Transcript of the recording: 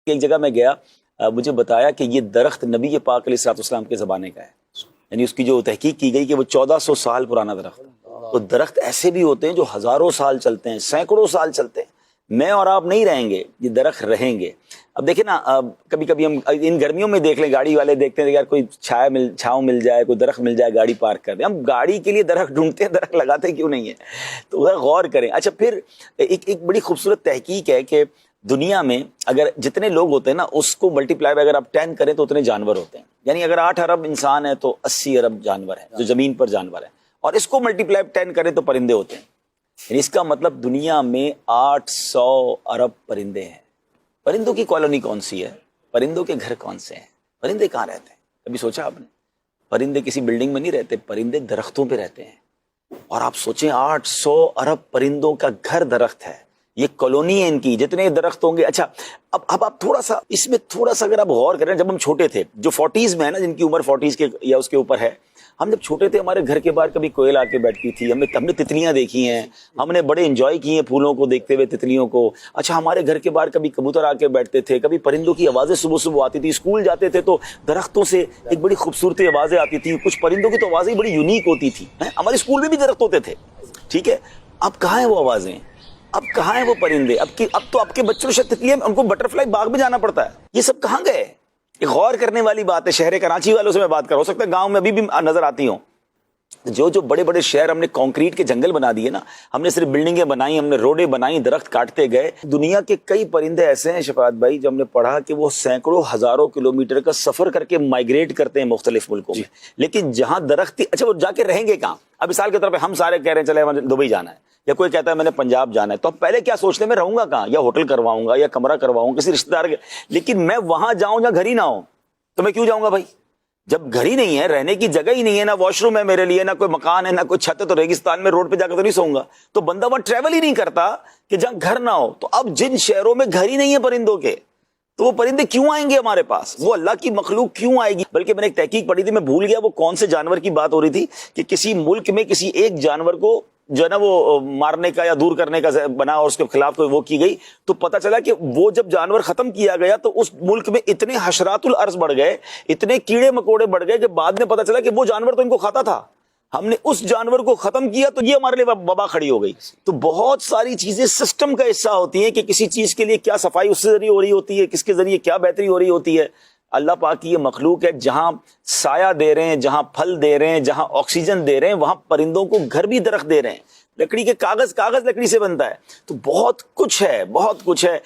ایک جگہ میں گیا، مجھے بتایا کہ یہ درخت نبی پاک علیہ الصلوۃ والسلام کے زمانے کا ہے، یعنی اس کی جو تحقیق کی گئی کہ وہ 1400 سال پرانا درخت ہے۔ تو درخت ایسے بھی ہوتے ہیں جو ہزاروں سال چلتے ہیں، سینکڑوں سال چلتے ہیں۔ میں اور آپ نہیں رہیں گے، یہ درخت رہیں گے۔ اب دیکھیں نا، کبھی کبھی ہم ان گرمیوں میں دیکھ لیں، گاڑی والے دیکھتے ہیں یار کوئی چھاؤں مل جائے، کوئی درخت مل جائے، گاڑی پارک کر دیں۔ ہم گاڑی کے لیے درخت ڈھونڈتے ہیں، درخت لگاتے کیوں نہیں ہے؟ تو غور کریں۔ اچھا، پھر ایک بڑی خوبصورت تحقیق ہے کہ دنیا میں اگر جتنے لوگ ہوتے ہیں نا، اس کو ملٹی پلائی اگر آپ 10 کریں تو اتنے جانور ہوتے ہیں۔ یعنی اگر 8 ارب انسان ہے تو 80 ارب جانور ہیں جو زمین پر جانور ہیں، اور اس کو ملٹی پلائی 10 کریں تو پرندے ہوتے ہیں۔ یعنی اس کا مطلب دنیا میں 800 ارب پرندے ہیں۔ پرندوں کی کالونی کون سی ہے؟ پرندوں کے گھر کون سے ہیں؟ پرندے کہاں رہتے ہیں؟ کبھی سوچا آپ نے؟ پرندے کسی بلڈنگ میں نہیں رہتے، پرندے درختوں پہ رہتے ہیں۔ اور آپ سوچیں 800 ارب پرندوں کا گھر درخت ہے، یہ کالونی ہے ان کی، جتنے درخت ہوں گے۔ اچھا، اب آپ تھوڑا سا اس میں اگر آپ غور کریں، جب ہم چھوٹے تھے، جو 40s میں ہے نا، جن کی عمر 40s کے یا اس کے اوپر ہے، ہم جب چھوٹے تھے ہمارے گھر کے باہر کبھی کوئل آ کے بیٹھتی تھی، ہم نے تتلیاں دیکھی ہیں، ہم نے بڑے انجوائے کی ہیں پھولوں کو دیکھتے ہوئے، تتلیوں کو۔ اچھا، ہمارے گھر کے باہر کبھی کبوتر آ کے بیٹھتے تھے، کبھی پرندوں کی آوازیں صبح صبح آتی تھی، اسکول جاتے تھے تو درختوں سے ایک بڑی خوبصورت آوازیں آتی تھی، کچھ پرندوں کی تو آوازیں بڑی یونیک ہوتی تھی۔ ہمارے اسکول میں بھی درخت ہوتے تھے، ٹھیک ہے؟ اب کہاں ہیں وہ آوازیں؟ اب کہاں ہیں وہ پرندے؟ اب تو آپ کے بچوں سے تتلیاں، ان کو بٹر فلائی باغ میں جانا پڑتا ہے۔ یہ سب کہاں گئے؟ یہ غور کرنے والی بات ہے۔ شہر کراچی والوں سے میں بات کر، ہو سکتا ہے گاؤں میں ابھی بھی نظر آتی ہوں۔ جو بڑے بڑے شہر ہم نے کانکریٹ کے جنگل بنا دیے نا، ہم نے صرف بلڈنگیں بنائی، ہم نے روڈیں بنائی، درخت کاٹتے گئے۔ دنیا کے کئی پرندے ایسے ہیں شفاعت بھائی، جو ہم نے پڑھا کہ وہ سینکڑوں ہزاروں کلومیٹر کا سفر کر کے مائگریٹ کرتے ہیں مختلف ملکوں میں، لیکن جہاں درخت، اچھا وہ جا کے رہیں گے کہاں؟ اب مثال کے طور پہ ہم سارے کہہ رہے ہیں چلے ہمیں دبئی جانا ہے، یا کوئی کہتا ہے میں نے پنجاب جانا ہے، تو اب پہلے کیا سوچتے ہیں میں رہوں گا کہاں؟ یا ہوٹل کرواؤں گا، یا کمرہ کرواؤں کسی رشتہ دار کے۔ لیکن میں وہاں جاؤں جہاں گھر ہی نہ ہو، تو میں کیوں جاؤں گا بھائی؟ جب گھر ہی نہیں ہے، رہنے کی جگہ ہی نہیں ہے، نہ واش روم ہے میرے لیے، نہ کوئی مکان ہے، نہ کوئی چھت ہے، تو ریگستان میں روڈ پہ جا کر تو نہیں سوؤں گا۔ تو بندہ وہاں ٹریول ہی نہیں کرتا کہ جہاں گھر نہ ہو۔ تو اب جن شہروں میں گھر ہی نہیں ہے پرندوں کے، تو وہ پرندے کیوں آئیں گے ہمارے پاس؟ وہ اللہ کی مخلوق کیوں آئے گی؟ بلکہ میں نے ایک تحقیق پڑھی تھی، میں بھول گیا وہ کون سے جانور کی بات ہو رہی تھی، کہ کسی ملک میں کسی ایک جانور کو جو ہے نا وہ مارنے کا یا دور کرنے کا بنا، اور اس کے خلاف وہ کی گئی، تو پتہ چلا کہ وہ جب جانور ختم کیا گیا تو اس ملک میں اتنے حشرات الارض بڑھ گئے، اتنے کیڑے مکوڑے بڑھ گئے، کہ بعد میں پتہ چلا کہ وہ جانور تو ان کو کھاتا تھا، ہم نے اس جانور کو ختم کیا تو یہ ہمارے لیے وبا کھڑی ہو گئی۔ تو بہت ساری چیزیں سسٹم کا حصہ ہوتی ہیں، کہ کسی چیز کے لیے کیا صفائی اس سے ذریعے ہو رہی ہوتی ہے، کس کے ذریعے کیا بہتری ہو رہی ہوتی ہے۔ اللہ پاک کی یہ مخلوق ہے، جہاں سایہ دے رہے ہیں، جہاں پھل دے رہے ہیں، جہاں آکسیجن دے رہے ہیں، وہاں پرندوں کو گھر بھی درخت دے رہے ہیں۔ لکڑی کے کاغذ لکڑی سے بنتا ہے۔ تو بہت کچھ ہے، بہت کچھ ہے۔